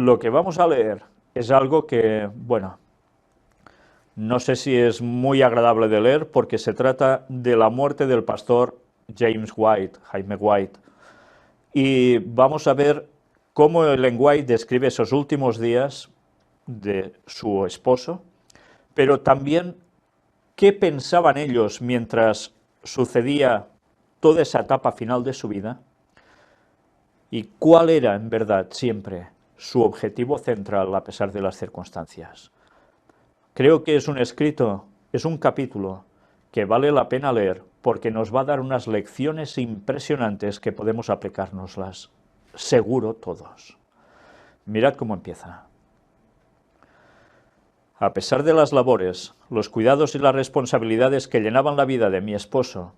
lo que vamos a leer es algo que, bueno, no sé si es muy agradable de leer porque se trata de la muerte del pastor James White, Jaime White. Y vamos a ver cómo Ellen White describe esos últimos días de su esposo, pero también qué pensaban ellos mientras sucedía toda esa etapa final de su vida y cuál era en verdad siempre su objetivo central a pesar de las circunstancias. Creo que es un escrito, es un capítulo que vale la pena leer porque nos va a dar unas lecciones impresionantes que podemos aplicárnoslas, seguro todos. Mirad cómo empieza. A pesar de las labores, los cuidados y las responsabilidades que llenaban la vida de mi esposo,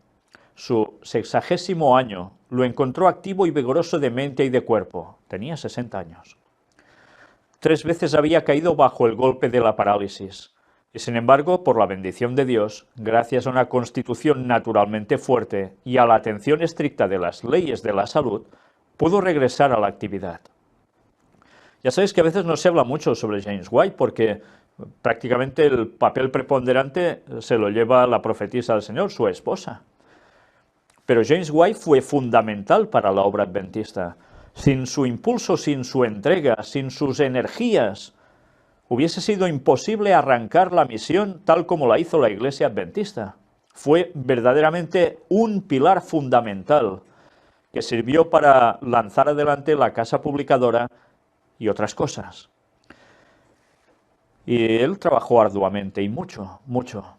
su 60º año lo encontró activo y vigoroso de mente y de cuerpo. Tenía 60 años. 3 veces había caído bajo el golpe de la parálisis. Y sin embargo, por la bendición de Dios, gracias a una constitución naturalmente fuerte y a la atención estricta de las leyes de la salud, pudo regresar a la actividad. Ya sabéis que a veces no se habla mucho sobre James White porque prácticamente el papel preponderante se lo lleva la profetisa del Señor, su esposa. Pero James White fue fundamental para la obra adventista. Sin su impulso, sin su entrega, sin sus energías, hubiese sido imposible arrancar la misión tal como la hizo la Iglesia Adventista. Fue verdaderamente un pilar fundamental que sirvió para lanzar adelante la casa publicadora y otras cosas. Y él trabajó arduamente y mucho, mucho.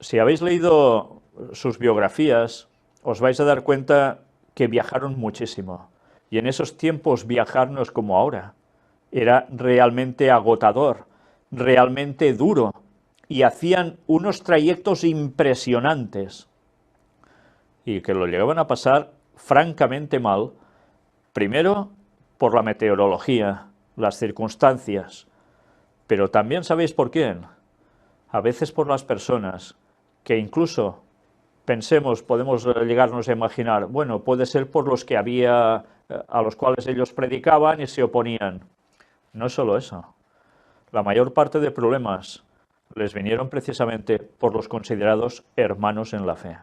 Si habéis leído sus biografías, os vais a dar cuenta que viajaron muchísimo. Y en esos tiempos viajar no es como ahora. Era realmente agotador, realmente duro, y hacían unos trayectos impresionantes y que lo llegaban a pasar francamente mal, primero por la meteorología, las circunstancias, pero también sabéis por quién, a veces por las personas, que incluso pensemos, podemos llegarnos a imaginar, bueno, puede ser por los que había, a los cuales ellos predicaban y se oponían. No es solo eso. La mayor parte de problemas les vinieron precisamente por los considerados hermanos en la fe.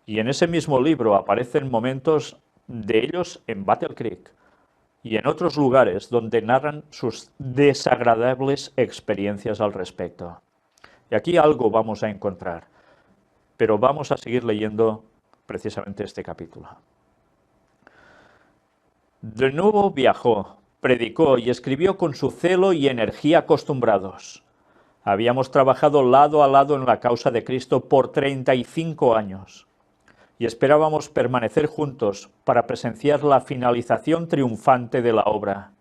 Y en ese mismo libro aparecen momentos de ellos en Battle Creek y en otros lugares donde narran sus desagradables experiencias al respecto. Y aquí algo vamos a encontrar, pero vamos a seguir leyendo precisamente este capítulo. De nuevo viajó, predicó y escribió con su celo y energía acostumbrados. Habíamos trabajado lado a lado en la causa de Cristo por 35 años y esperábamos permanecer juntos para presenciar la finalización triunfante de la obra.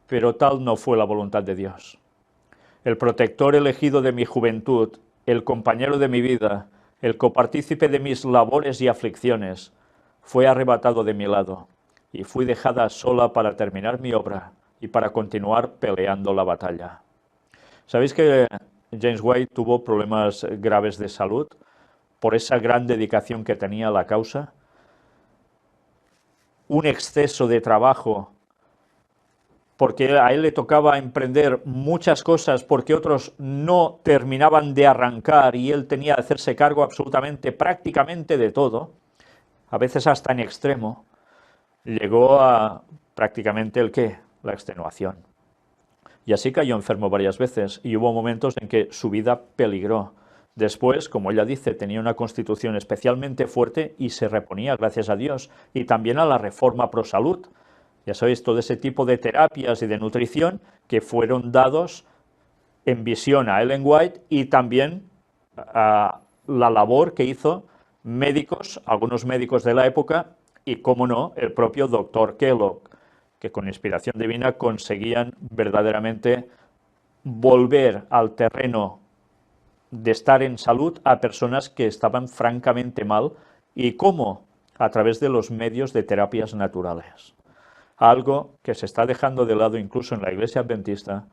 Pero tal no fue la voluntad de Dios. El protector elegido de mi juventud, el compañero de mi vida, el copartícipe de mis labores y aflicciones, fue arrebatado de mi lado y fui dejada sola para terminar mi obra y para continuar peleando la batalla. ¿Sabéis que James White tuvo problemas graves de salud por esa gran dedicación que tenía a la causa? Un exceso de trabajo, porque a él le tocaba emprender muchas cosas porque otros no terminaban de arrancar y él tenía que hacerse cargo absolutamente, prácticamente de todo, a veces hasta en extremo, llegó a prácticamente el qué, la extenuación. Y así cayó enfermo varias veces y hubo momentos en que su vida peligró. Después, como ella dice, tenía una constitución especialmente fuerte y se reponía, gracias a Dios, y también a la reforma pro salud. Ya sabéis, todo ese tipo de terapias y de nutrición que fueron dados en visión a Ellen White y también a la labor que hizo médicos, algunos médicos de la época y, cómo no, el propio doctor Kellogg, que con inspiración divina conseguían verdaderamente volver al terreno de estar en salud a personas que estaban francamente mal y cómo, a través de los medios de terapias naturales. Algo que se está dejando de lado incluso en la Iglesia Adventista,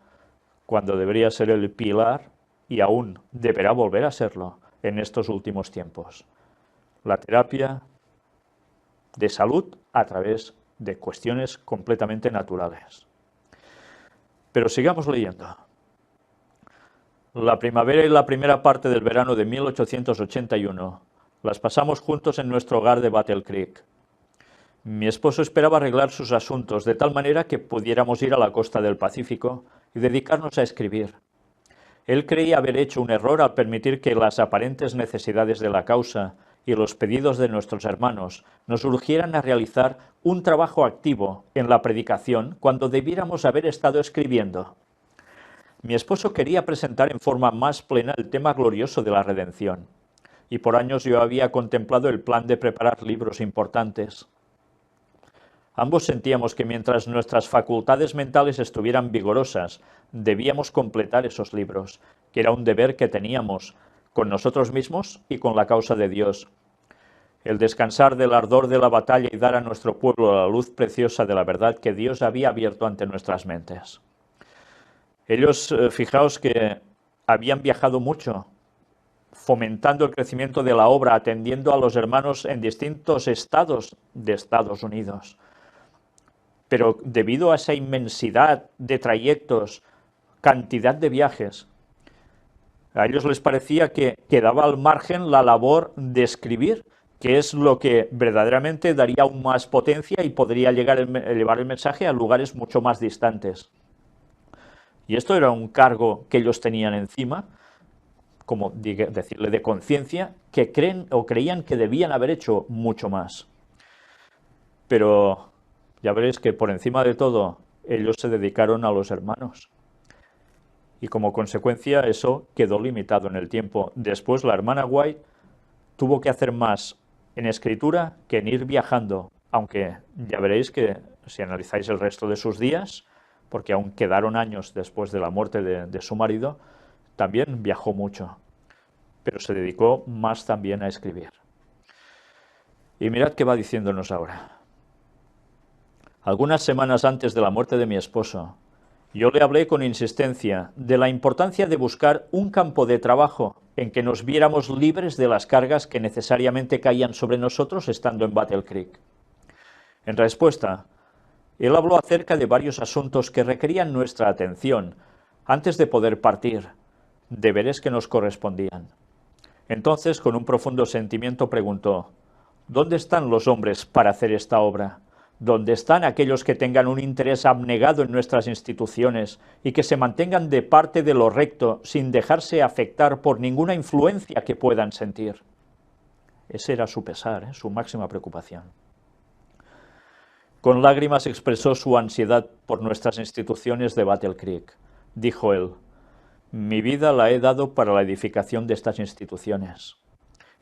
cuando debería ser el pilar y aún deberá volver a serlo en estos últimos tiempos. La terapia de salud a través de cuestiones completamente naturales. Pero sigamos leyendo. La primavera y la primera parte del verano de 1881 las pasamos juntos en nuestro hogar de Battle Creek. Mi esposo esperaba arreglar sus asuntos de tal manera que pudiéramos ir a la costa del Pacífico y dedicarnos a escribir. Él creía haber hecho un error al permitir que las aparentes necesidades de la causa y los pedidos de nuestros hermanos nos urgieran a realizar un trabajo activo en la predicación cuando debiéramos haber estado escribiendo. Mi esposo quería presentar en forma más plena el tema glorioso de la redención, y por años yo había contemplado el plan de preparar libros importantes. Ambos sentíamos que mientras nuestras facultades mentales estuvieran vigorosas, debíamos completar esos libros, que era un deber que teníamos con nosotros mismos y con la causa de Dios. El descansar del ardor de la batalla y dar a nuestro pueblo la luz preciosa de la verdad que Dios había abierto ante nuestras mentes. Ellos, fijaos que habían viajado mucho, fomentando el crecimiento de la obra, atendiendo a los hermanos en distintos estados de Estados Unidos. Pero debido a esa inmensidad de trayectos, cantidad de viajes, a ellos les parecía que quedaba al margen la labor de escribir, que es lo que verdaderamente daría aún más potencia y podría llevar el mensaje a lugares mucho más distantes. Y esto era un cargo que ellos tenían encima, como decirle de conciencia, que creen o creían que debían haber hecho mucho más. Pero ya veréis que por encima de todo, ellos se dedicaron a los hermanos. Y como consecuencia eso quedó limitado en el tiempo. Después la hermana White tuvo que hacer más en escritura que en ir viajando, aunque ya veréis que si analizáis el resto de sus días, porque aún quedaron años después de la muerte de su marido, también viajó mucho, pero se dedicó más también a escribir. Y mirad qué va diciéndonos ahora. Algunas semanas antes de la muerte de mi esposo, yo le hablé con insistencia de la importancia de buscar un campo de trabajo en que nos viéramos libres de las cargas que necesariamente caían sobre nosotros estando en Battle Creek. En respuesta, él habló acerca de varios asuntos que requerían nuestra atención antes de poder partir, deberes que nos correspondían. Entonces, con un profundo sentimiento, preguntó: ¿dónde están los hombres para hacer esta obra? ¿Dónde están aquellos que tengan un interés abnegado en nuestras instituciones y que se mantengan de parte de lo recto sin dejarse afectar por ninguna influencia que puedan sentir? Ese era su pesar, su máxima preocupación. Con lágrimas expresó su ansiedad por nuestras instituciones de Battle Creek. Dijo él: mi vida la he dado para la edificación de estas instituciones.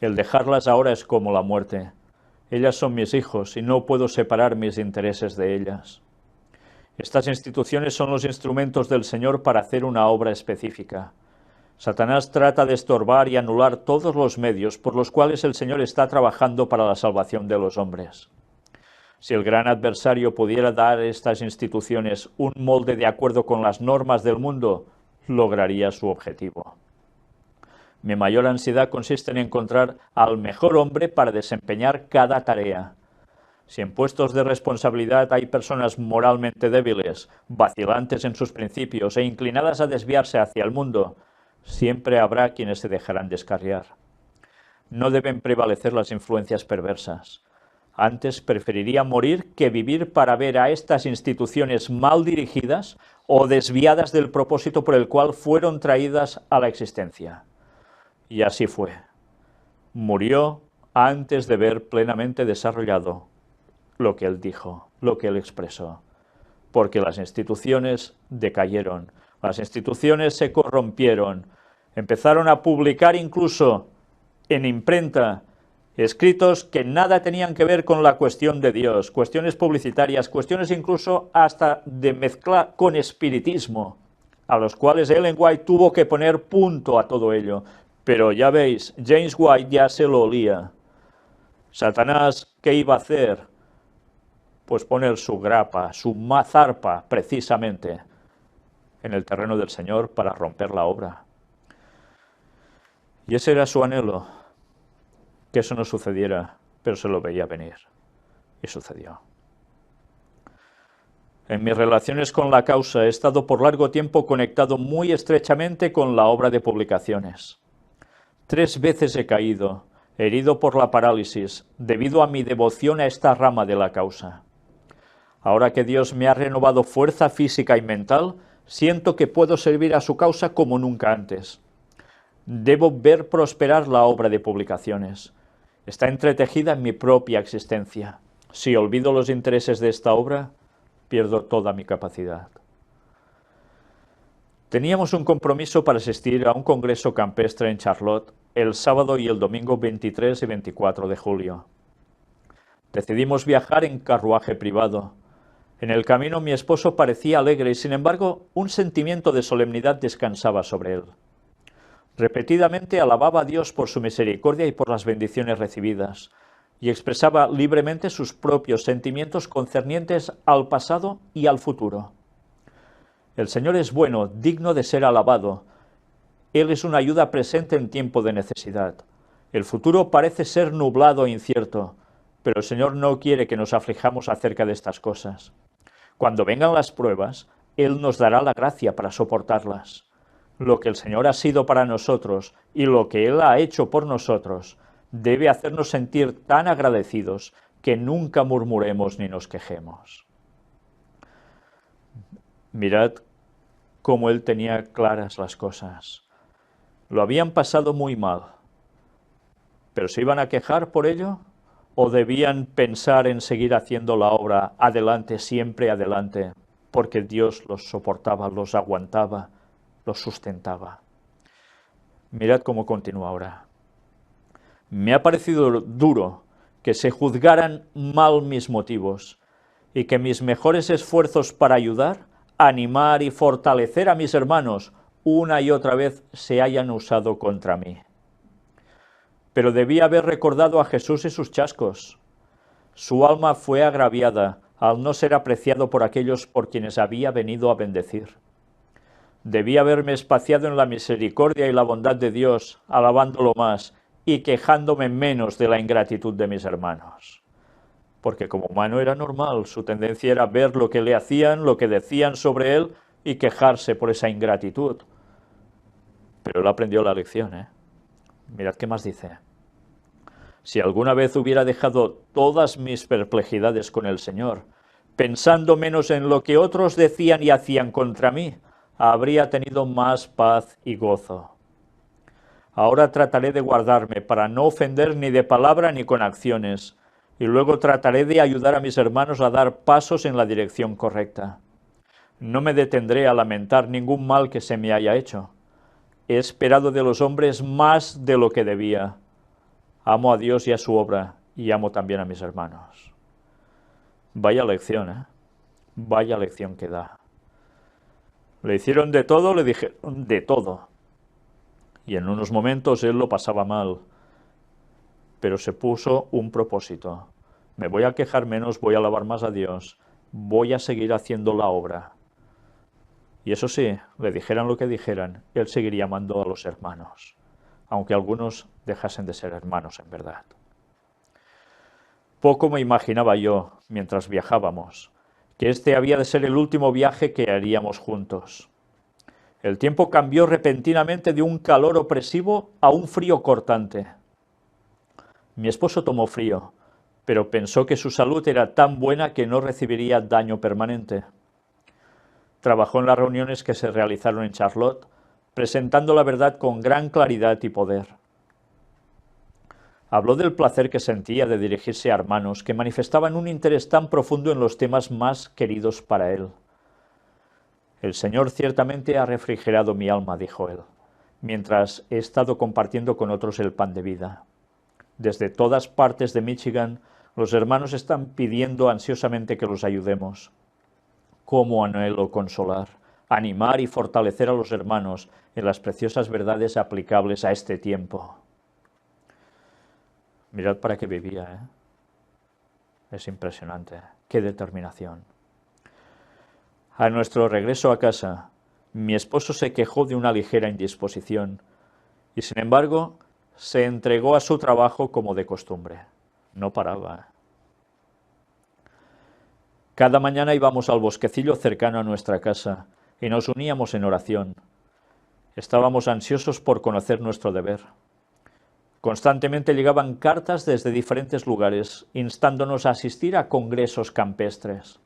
El dejarlas ahora es como la muerte. Ellas son mis hijos y no puedo separar mis intereses de ellas. Estas instituciones son los instrumentos del Señor para hacer una obra específica. Satanás trata de estorbar y anular todos los medios por los cuales el Señor está trabajando para la salvación de los hombres. Si el gran adversario pudiera dar a estas instituciones un molde de acuerdo con las normas del mundo, lograría su objetivo. Mi mayor ansiedad consiste en encontrar al mejor hombre para desempeñar cada tarea. Si en puestos de responsabilidad hay personas moralmente débiles, vacilantes en sus principios e inclinadas a desviarse hacia el mundo, siempre habrá quienes se dejarán descarriar. No deben prevalecer las influencias perversas. Antes preferiría morir que vivir para ver a estas instituciones mal dirigidas o desviadas del propósito por el cual fueron traídas a la existencia. Y así fue. Murió antes de ver plenamente desarrollado lo que él dijo, lo que él expresó. Porque las instituciones decayeron, las instituciones se corrompieron, empezaron a publicar incluso en imprenta escritos que nada tenían que ver con la cuestión de Dios, cuestiones publicitarias, cuestiones incluso hasta de mezcla con espiritismo, a los cuales Ellen White tuvo que poner punto a todo ello. Pero ya veis, James White ya se lo olía. Satanás, ¿qué iba a hacer? Pues poner su grapa, su mazarpa, precisamente, en el terreno del Señor para romper la obra. Y ese era su anhelo, que eso no sucediera, pero se lo veía venir. Y sucedió. En mis relaciones con la causa he estado por largo tiempo conectado muy estrechamente con la obra de publicaciones. 3 veces he caído, herido por la parálisis, debido a mi devoción a esta rama de la causa. Ahora que Dios me ha renovado fuerza física y mental, siento que puedo servir a su causa como nunca antes. Debo ver prosperar la obra de publicaciones. Está entretejida en mi propia existencia. Si olvido los intereses de esta obra, pierdo toda mi capacidad. Teníamos un compromiso para asistir a un congreso campestre en Charlotte el sábado y el domingo 23 y 24 de julio. Decidimos viajar en carruaje privado. En el camino mi esposo parecía alegre y, sin embargo, un sentimiento de solemnidad descansaba sobre él. Repetidamente alababa a Dios por su misericordia y por las bendiciones recibidas, y expresaba libremente sus propios sentimientos concernientes al pasado y al futuro. El Señor es bueno, digno de ser alabado. Él es una ayuda presente en tiempo de necesidad. El futuro parece ser nublado e incierto, pero el Señor no quiere que nos aflijamos acerca de estas cosas. Cuando vengan las pruebas, Él nos dará la gracia para soportarlas. Lo que el Señor ha sido para nosotros y lo que Él ha hecho por nosotros debe hacernos sentir tan agradecidos que nunca murmuremos ni nos quejemos. Mirad cómo Él tenía claras las cosas. Lo habían pasado muy mal, pero ¿se iban a quejar por ello? ¿O debían pensar en seguir haciendo la obra adelante, siempre adelante, porque Dios los soportaba, los aguantaba, los sustentaba? Mirad cómo continúa ahora. Me ha parecido duro que se juzgaran mal mis motivos y que mis mejores esfuerzos para ayudar, animar y fortalecer a mis hermanos una y otra vez se hayan usado contra mí. Pero debía haber recordado a Jesús y sus chascos. Su alma fue agraviada al no ser apreciado por aquellos por quienes había venido a bendecir. Debía haberme espaciado en la misericordia y la bondad de Dios, alabándolo más y quejándome menos de la ingratitud de mis hermanos. Porque como humano era normal, su tendencia era ver lo que le hacían, lo que decían sobre él y quejarse por esa ingratitud. Pero él aprendió la lección, ¿eh? Mirad qué más dice. Si alguna vez hubiera dejado todas mis perplejidades con el Señor, pensando menos en lo que otros decían y hacían contra mí, habría tenido más paz y gozo. Ahora trataré de guardarme para no ofender ni de palabra ni con acciones, y luego trataré de ayudar a mis hermanos a dar pasos en la dirección correcta. No me detendré a lamentar ningún mal que se me haya hecho. He esperado de los hombres más de lo que debía. Amo a Dios y a su obra, y amo también a mis hermanos. Vaya lección, ¿eh? Vaya lección que da. Le hicieron de todo, le dijeron de todo. Y en unos momentos él lo pasaba mal. Pero se puso un propósito. Me voy a quejar menos, voy a alabar más a Dios, voy a seguir haciendo la obra. Y eso sí, le dijeran lo que dijeran, él seguiría amando a los hermanos, aunque algunos dejasen de ser hermanos en verdad. Poco me imaginaba yo, mientras viajábamos, que este había de ser el último viaje que haríamos juntos. El tiempo cambió repentinamente de un calor opresivo a un frío cortante. Mi esposo tomó frío, pero pensó que su salud era tan buena que no recibiría daño permanente. Trabajó en las reuniones que se realizaron en Charlotte, presentando la verdad con gran claridad y poder. Habló del placer que sentía de dirigirse a hermanos que manifestaban un interés tan profundo en los temas más queridos para él. El Señor ciertamente ha refrigerado mi alma, dijo él, mientras he estado compartiendo con otros el pan de vida. Desde todas partes de Michigan, los hermanos están pidiendo ansiosamente que los ayudemos. Cómo anhelo consolar, animar y fortalecer a los hermanos en las preciosas verdades aplicables a este tiempo. Mirad para qué vivía, ¿eh? Es impresionante. Qué determinación. A nuestro regreso a casa, mi esposo se quejó de una ligera indisposición y, sin embargo, se entregó a su trabajo como de costumbre. No paraba. Cada mañana íbamos al bosquecillo cercano a nuestra casa y nos uníamos en oración. Estábamos ansiosos por conocer nuestro deber. Constantemente llegaban cartas desde diferentes lugares, instándonos a asistir a congresos campestres.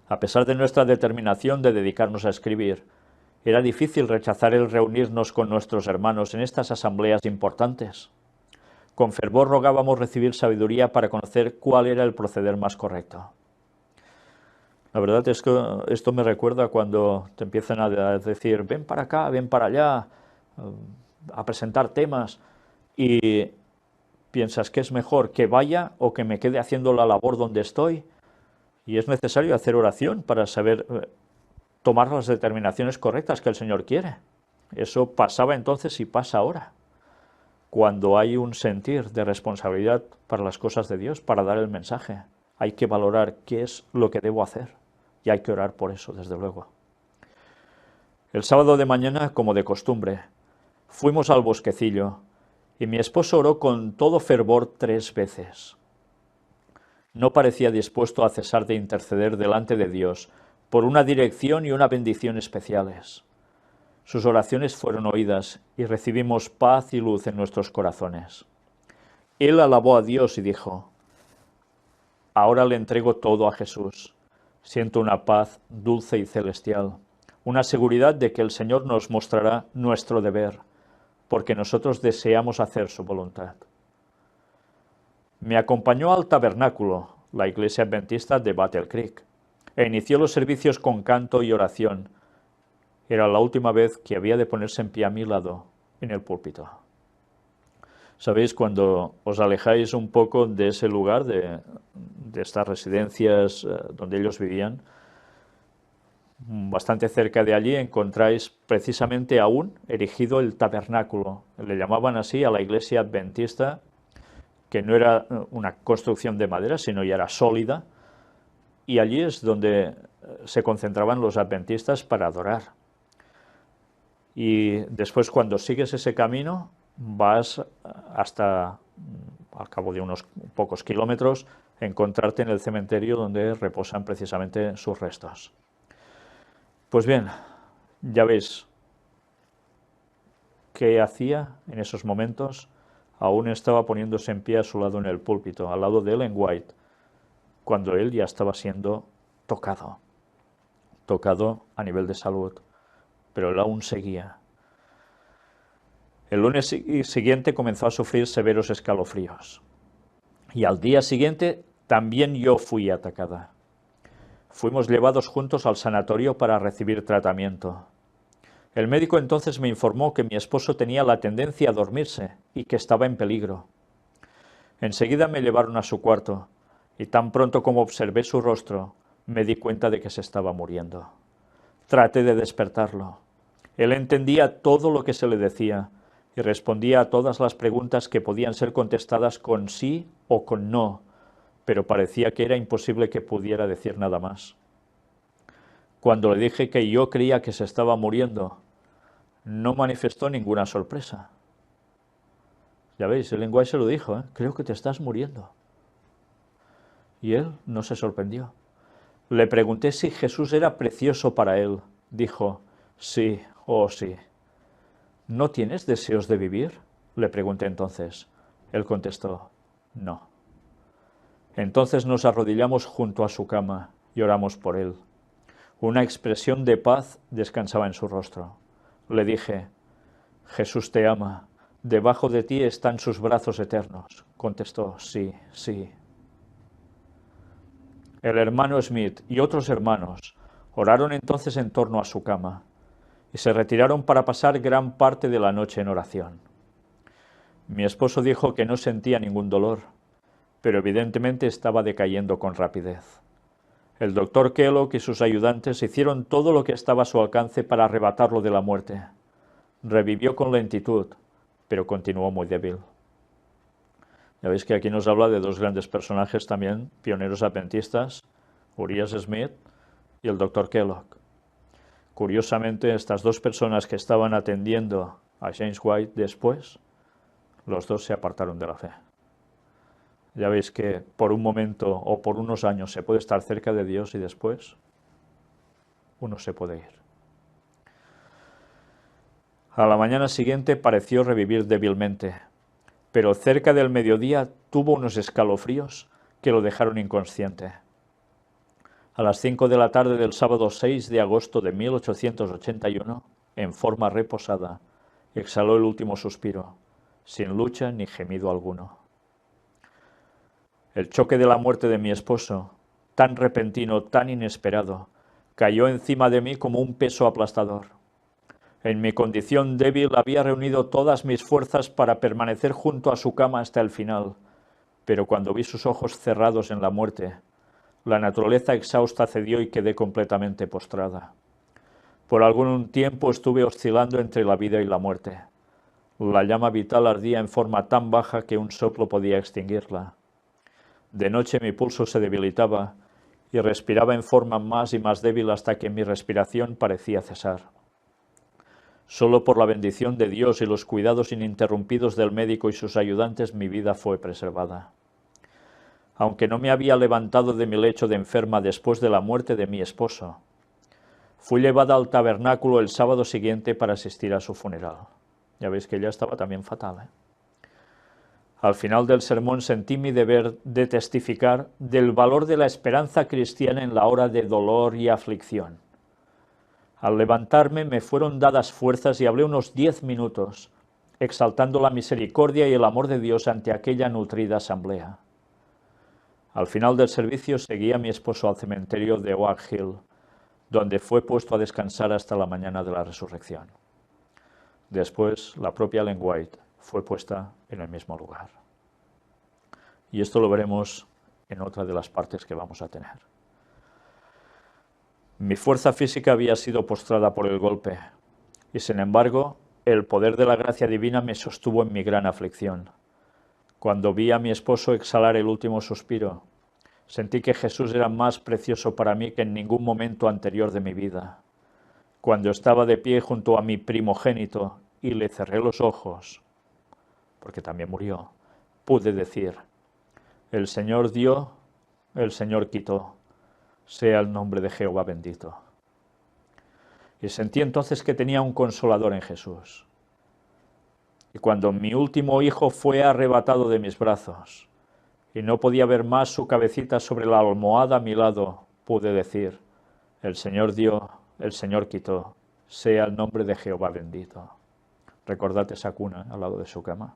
A pesar de nuestra determinación de dedicarnos a escribir, era difícil rechazar el reunirnos con nuestros hermanos en estas asambleas importantes. Con fervor rogábamos recibir sabiduría para conocer cuál era el proceder más correcto. La verdad es que esto me recuerda cuando te empiezan a decir, ven para acá, ven para allá, a presentar temas, y piensas que es mejor que vaya o que me quede haciendo la labor donde estoy, y es necesario hacer oración para saber tomar las determinaciones correctas que el Señor quiere. Eso pasaba entonces y pasa ahora, cuando hay un sentir de responsabilidad para las cosas de Dios, para dar el mensaje. Hay que valorar qué es lo que debo hacer y hay que orar por eso, desde luego. El sábado de mañana, como de costumbre, fuimos al bosquecillo y mi esposo oró con todo fervor 3 veces. No parecía dispuesto a cesar de interceder delante de Dios por una dirección y una bendición especiales. Sus oraciones fueron oídas y recibimos paz y luz en nuestros corazones. Él alabó a Dios y dijo, ahora le entrego todo a Jesús. Siento una paz dulce y celestial, una seguridad de que el Señor nos mostrará nuestro deber, porque nosotros deseamos hacer su voluntad. Me acompañó al tabernáculo, la iglesia adventista de Battle Creek, e inició los servicios con canto y oración. Era la última vez que había de ponerse en pie a mi lado en el púlpito. Sabéis, cuando os alejáis un poco de ese lugar, de estas residencias donde ellos vivían, bastante cerca de allí encontráis precisamente aún erigido el tabernáculo. Le llamaban así a la iglesia adventista, que no era una construcción de madera, sino ya era sólida, y allí es donde se concentraban los adventistas para adorar. Y después, cuando sigues ese camino, vas hasta, al cabo de unos pocos kilómetros, encontrarte en el cementerio donde reposan precisamente sus restos. Pues bien, ya veis qué hacía en esos momentos. Aún estaba poniéndose en pie a su lado en el púlpito, al lado de Ellen White, cuando él ya estaba siendo tocado a nivel de salud, pero él aún seguía. El lunes siguiente comenzó a sufrir severos escalofríos, y al día siguiente también yo fui atacada. Fuimos llevados juntos al sanatorio para recibir tratamiento. El médico entonces me informó que mi esposo tenía la tendencia a dormirse y que estaba en peligro. Enseguida me llevaron a su cuarto, y tan pronto como observé su rostro, me di cuenta de que se estaba muriendo. Traté de despertarlo. Él entendía todo lo que se le decía y respondía a todas las preguntas que podían ser contestadas con sí o con no, pero parecía que era imposible que pudiera decir nada más. Cuando le dije que yo creía que se estaba muriendo, no manifestó ninguna sorpresa. Ya veis, el lenguaje se lo dijo, creo que te estás muriendo. Y él no se sorprendió. Le pregunté si Jesús era precioso para él. Dijo, sí, oh sí. ¿No tienes deseos de vivir?, le pregunté entonces. Él contestó, no. Entonces nos arrodillamos junto a su cama y oramos por él. Una expresión de paz descansaba en su rostro. Le dije, Jesús te ama, debajo de ti están sus brazos eternos. Contestó, sí, sí. El hermano Smith y otros hermanos oraron entonces en torno a su cama y se retiraron para pasar gran parte de la noche en oración. Mi esposo dijo que no sentía ningún dolor, pero evidentemente estaba decayendo con rapidez. El doctor Kellogg y sus ayudantes hicieron todo lo que estaba a su alcance para arrebatarlo de la muerte. Revivió con lentitud, pero continuó muy débil. Ya veis que aquí nos habla de dos grandes personajes también, pioneros adventistas, Urias Smith y el doctor Kellogg. Curiosamente, estas dos personas que estaban atendiendo a James White después, los dos se apartaron de la fe. Ya veis que por un momento o por unos años se puede estar cerca de Dios y después uno se puede ir. A la mañana siguiente pareció revivir débilmente, pero cerca del mediodía tuvo unos escalofríos que lo dejaron inconsciente. A las 5 de la tarde del sábado 6 de agosto de 1881, en forma reposada, exhaló el último suspiro, sin lucha ni gemido alguno. El choque de la muerte de mi esposo, tan repentino, tan inesperado, cayó encima de mí como un peso aplastador. En mi condición débil había reunido todas mis fuerzas para permanecer junto a su cama hasta el final, pero cuando vi sus ojos cerrados en la muerte, la naturaleza exhausta cedió y quedé completamente postrada. Por algún tiempo estuve oscilando entre la vida y la muerte. La llama vital ardía en forma tan baja que un soplo podía extinguirla. De noche mi pulso se debilitaba y respiraba en forma más y más débil hasta que mi respiración parecía cesar. Solo por la bendición de Dios y los cuidados ininterrumpidos del médico y sus ayudantes mi vida fue preservada. Aunque no me había levantado de mi lecho de enferma después de la muerte de mi esposo, fui llevada al tabernáculo el sábado siguiente para asistir a su funeral. Ya veis que ella estaba también fatal, ¿eh? Al final del sermón sentí mi deber de testificar del valor de la esperanza cristiana en la hora de dolor y aflicción. Al levantarme me fueron dadas fuerzas y hablé unos 10 minutos, exaltando la misericordia y el amor de Dios ante aquella nutrida asamblea. Al final del servicio seguí a mi esposo al cementerio de Oak Hill, donde fue puesto a descansar hasta la mañana de la resurrección. Después, la propia Ellen White fue puesta en el mismo lugar. Y esto lo veremos en otra de las partes que vamos a tener. Mi fuerza física había sido postrada por el golpe, y sin embargo, el poder de la gracia divina me sostuvo en mi gran aflicción. Cuando vi a mi esposo exhalar el último suspiro, sentí que Jesús era más precioso para mí que en ningún momento anterior de mi vida. Cuando estaba de pie junto a mi primogénito y le cerré los ojos, porque también murió, pude decir: el Señor dio, el Señor quitó, sea el nombre de Jehová bendito. Y sentí entonces que tenía un consolador en Jesús. Y cuando mi último hijo fue arrebatado de mis brazos, y no podía ver más su cabecita sobre la almohada a mi lado, pude decir: el Señor dio, el Señor quitó, sea el nombre de Jehová bendito. Recordad esa cuna al lado de su cama.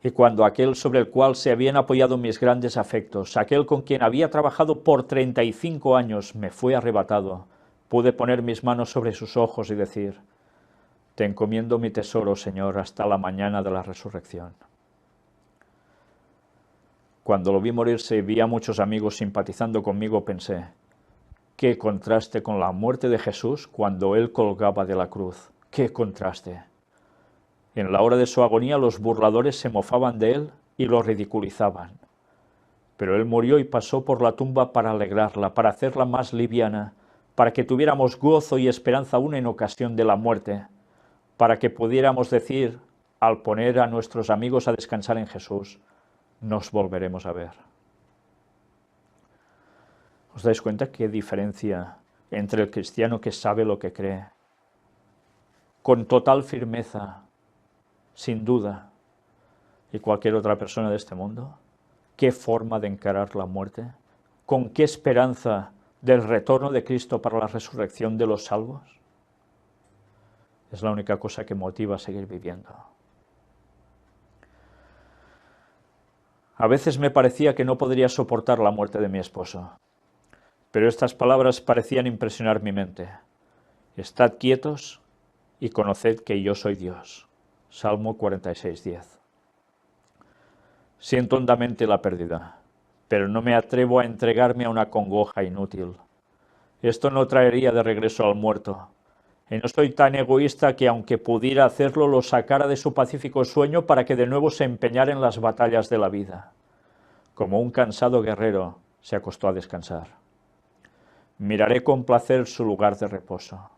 Y cuando aquel sobre el cual se habían apoyado mis grandes afectos, aquel con quien había trabajado por 35 años, me fue arrebatado, pude poner mis manos sobre sus ojos y decir: te encomiendo mi tesoro, Señor, hasta la mañana de la resurrección. Cuando lo vi morirse y vi a muchos amigos simpatizando conmigo, pensé: qué contraste con la muerte de Jesús cuando él colgaba de la cruz. ¡Qué contraste! En la hora de su agonía los burladores se mofaban de él y lo ridiculizaban. Pero él murió y pasó por la tumba para alegrarla, para hacerla más liviana, para que tuviéramos gozo y esperanza aún en ocasión de la muerte, para que pudiéramos decir, al poner a nuestros amigos a descansar en Jesús: nos volveremos a ver. ¿Os dais cuenta qué diferencia entre el cristiano que sabe lo que cree, con total firmeza, sin duda, y cualquier otra persona de este mundo? ¿Qué forma de encarar la muerte? ¿Con qué esperanza del retorno de Cristo para la resurrección de los salvos? Es la única cosa que motiva a seguir viviendo. A veces me parecía que no podría soportar la muerte de mi esposo, pero estas palabras parecían impresionar mi mente. Estad quietos y conoced que yo soy Dios. Salmo 46:10. Siento hondamente la pérdida, pero no me atrevo a entregarme a una congoja inútil. Esto no traería de regreso al muerto, y no soy tan egoísta que, aunque pudiera hacerlo, lo sacara de su pacífico sueño para que de nuevo se empeñara en las batallas de la vida. Como un cansado guerrero, se acostó a descansar. Miraré con placer su lugar de reposo.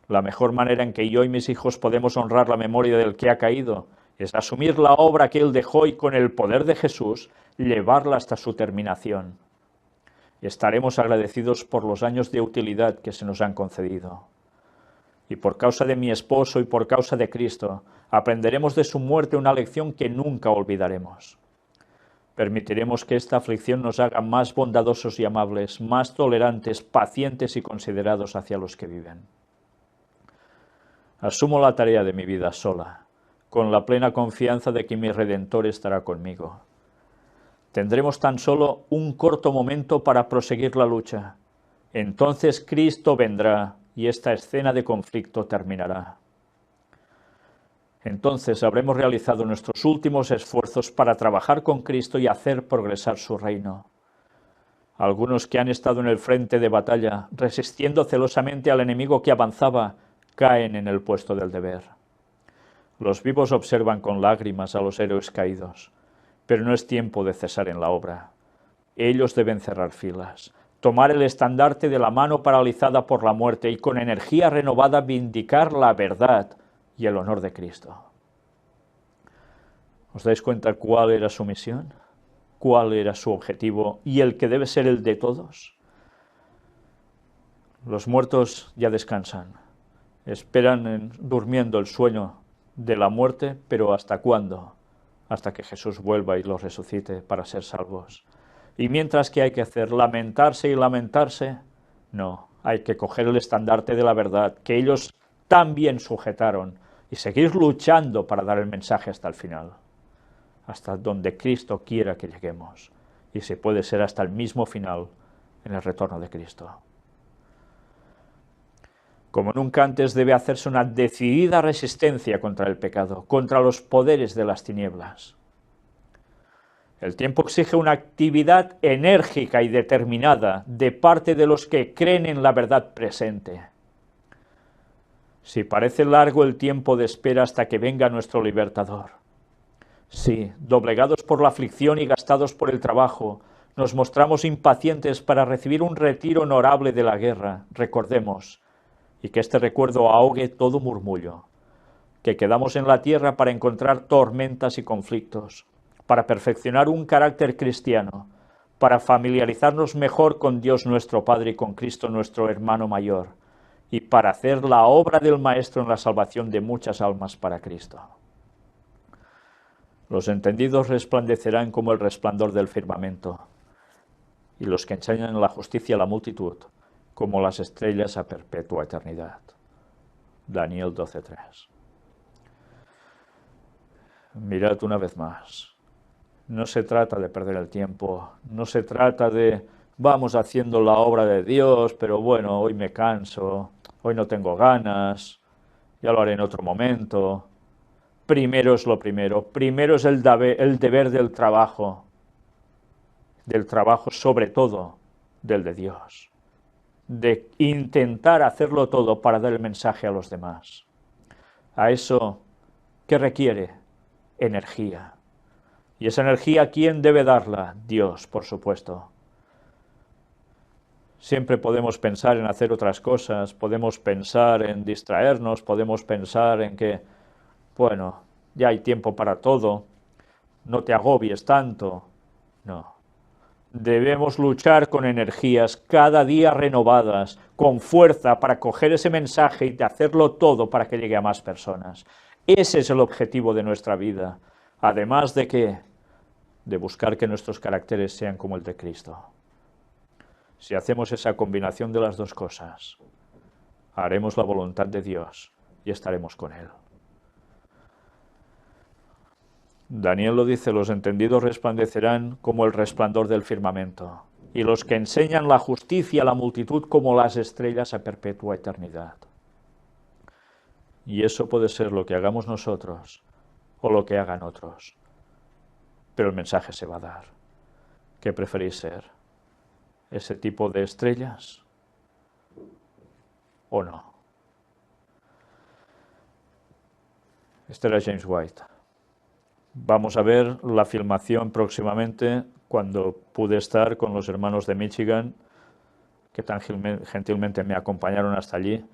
La mejor manera en que yo y mis hijos podemos honrar la memoria del que ha caído Es asumir la obra que Él dejó y con el poder de Jesús llevarla hasta su terminación. Estaremos agradecidos por los años de utilidad que se nos han concedido. Y por causa de mi esposo y por causa de Cristo, aprenderemos de su muerte una lección que nunca olvidaremos. Permitiremos que esta aflicción nos haga más bondadosos y amables, más tolerantes, pacientes y considerados hacia los que viven. Asumo la tarea de mi vida sola, con la plena confianza de que mi Redentor estará conmigo. Tendremos tan solo un corto momento para proseguir la lucha. Entonces Cristo vendrá y esta escena de conflicto terminará. Entonces habremos realizado nuestros últimos esfuerzos para trabajar con Cristo y hacer progresar su reino. Algunos que han estado en el frente de batalla, resistiendo celosamente al enemigo que avanzaba, caen en el puesto del deber. Los vivos observan con lágrimas a los héroes caídos, pero no es tiempo de cesar en la obra. Ellos deben cerrar filas, tomar el estandarte de la mano paralizada por la muerte y con energía renovada vindicar la verdad y el honor de Cristo. ¿Os dais cuenta cuál era su misión? ¿Cuál era su objetivo y el que debe ser el de todos? Los muertos ya descansan, esperan durmiendo el sueño de la muerte, pero ¿hasta cuándo? Hasta que Jesús vuelva y los resucite para ser salvos. Y mientras, ¿qué hay que hacer? ¿Lamentarse y lamentarse? No, hay que coger el estandarte de la verdad, que ellos también sujetaron, y seguir luchando para dar el mensaje hasta el final, hasta donde Cristo quiera que lleguemos, y si puede ser hasta el mismo final, en el retorno de Cristo. Como nunca antes debe hacerse una decidida resistencia contra el pecado, contra los poderes de las tinieblas. El tiempo exige una actividad enérgica y determinada de parte de los que creen en la verdad presente. Si parece largo el tiempo de espera hasta que venga nuestro libertador. Si, doblegados por la aflicción y gastados por el trabajo, nos mostramos impacientes para recibir un retiro honorable de la guerra, recordemos, y que este recuerdo ahogue todo murmullo, que quedamos en la tierra para encontrar tormentas y conflictos, para perfeccionar un carácter cristiano, para familiarizarnos mejor con Dios nuestro Padre y con Cristo nuestro hermano mayor, y para hacer la obra del Maestro en la salvación de muchas almas para Cristo. Los entendidos resplandecerán como el resplandor del firmamento, y los que enseñan la justicia a la multitud, como las estrellas a perpetua eternidad. Daniel 12:3. Mirad una vez más. No se trata de perder el tiempo, no se trata de vamos haciendo la obra de Dios, pero bueno, hoy me canso, hoy no tengo ganas, ya lo haré en otro momento. Primero es lo primero es el deber del trabajo sobre todo del de Dios, de intentar hacerlo todo para dar el mensaje a los demás. A eso, ¿qué requiere? Energía. Y esa energía, ¿quién debe darla? Dios, por supuesto. Siempre podemos pensar en hacer otras cosas, podemos pensar en distraernos, podemos pensar en que, bueno, ya hay tiempo para todo, no te agobies tanto. No. Debemos luchar con energías cada día renovadas, con fuerza para coger ese mensaje y hacerlo todo para que llegue a más personas. Ese es el objetivo de nuestra vida. Además de qué? De buscar que nuestros caracteres sean como el de Cristo. Si hacemos esa combinación de las dos cosas, haremos la voluntad de Dios y estaremos con Él. Daniel lo dice, los entendidos resplandecerán como el resplandor del firmamento, y los que enseñan la justicia a la multitud como las estrellas a perpetua eternidad. Y eso puede ser lo que hagamos nosotros o lo que hagan otros. Pero el mensaje se va a dar. ¿Qué preferís ser? ¿Ese tipo de estrellas o no? Este era James White. Vamos a ver la filmación próximamente cuando pude estar con los hermanos de Michigan, que tan gentilmente me acompañaron hasta allí.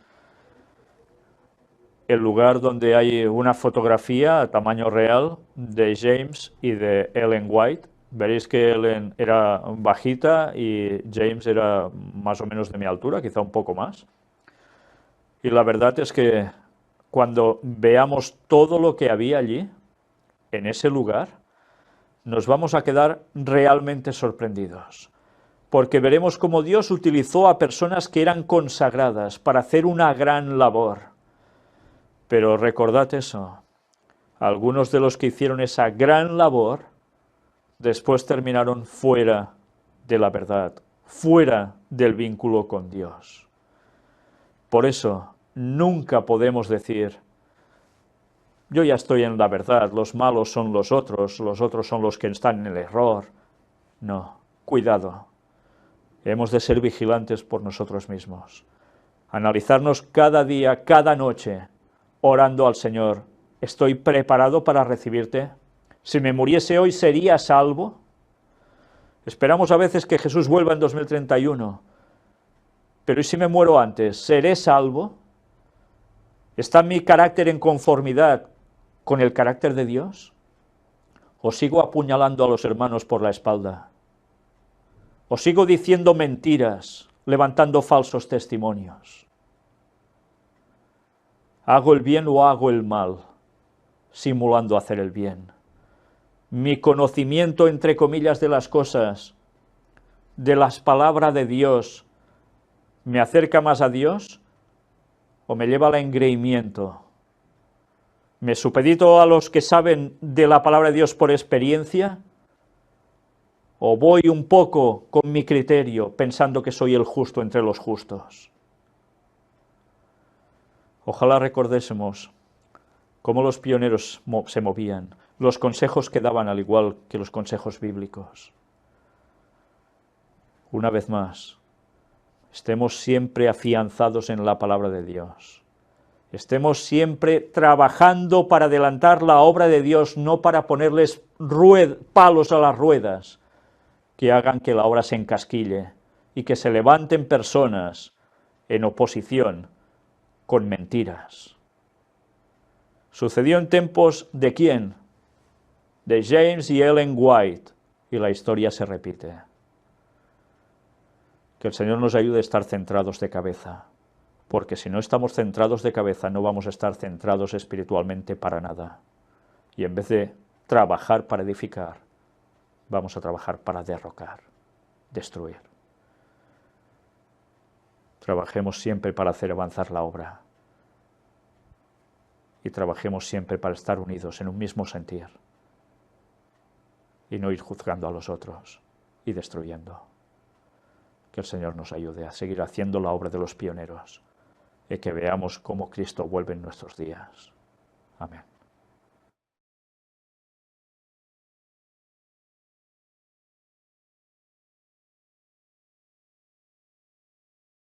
el lugar donde hay una fotografía a tamaño real de James y de Ellen White. Veréis que Ellen era bajita y James era más o menos de mi altura, quizá un poco más. Y la verdad es que cuando veamos todo lo que había allí, en ese lugar, nos vamos a quedar realmente sorprendidos, porque veremos cómo Dios utilizó a personas que eran consagradas para hacer una gran labor. Pero recordad eso, algunos de los que hicieron esa gran labor después terminaron fuera de la verdad, fuera del vínculo con Dios. Por eso, nunca podemos decir, yo ya estoy en la verdad, los malos son los otros son los que están en el error. No, cuidado. Hemos de ser vigilantes por nosotros mismos. Analizarnos cada día, cada noche, orando al Señor. ¿Estoy preparado para recibirte? Si me muriese hoy, ¿sería salvo? Esperamos a veces que Jesús vuelva en 2031. Pero ¿y si me muero antes? ¿Seré salvo? ¿Está mi carácter en conformidad con el carácter de Dios? ¿O sigo apuñalando a los hermanos por la espalda? ¿O sigo diciendo mentiras, levantando falsos testimonios? ¿Hago el bien o hago el mal, simulando hacer el bien? Mi conocimiento, entre comillas, de las cosas, de las palabras de Dios, ¿me acerca más a Dios o me lleva al engreimiento? ¿Me supedito a los que saben de la palabra de Dios por experiencia? ¿O voy un poco con mi criterio pensando que soy el justo entre los justos? Ojalá recordésemos cómo los pioneros se movían, los consejos que daban al igual que los consejos bíblicos. Una vez más, estemos siempre afianzados en la palabra de Dios. Estemos siempre trabajando para adelantar la obra de Dios, no para ponerles palos a las ruedas que hagan que la obra se encasquille y que se levanten personas en oposición con mentiras. Sucedió en tiempos ¿de quién? De James y Ellen White, y la historia se repite. Que el Señor nos ayude a estar centrados de cabeza, porque si no estamos centrados de cabeza no vamos a estar centrados espiritualmente para nada. Y en vez de trabajar para edificar, vamos a trabajar para derrocar, destruir. Trabajemos siempre para hacer avanzar la obra. Y trabajemos siempre para estar unidos en un mismo sentir. Y no ir juzgando a los otros y destruyendo. Que el Señor nos ayude a seguir haciendo la obra de los pioneros y que veamos cómo Cristo vuelve en nuestros días. Amén.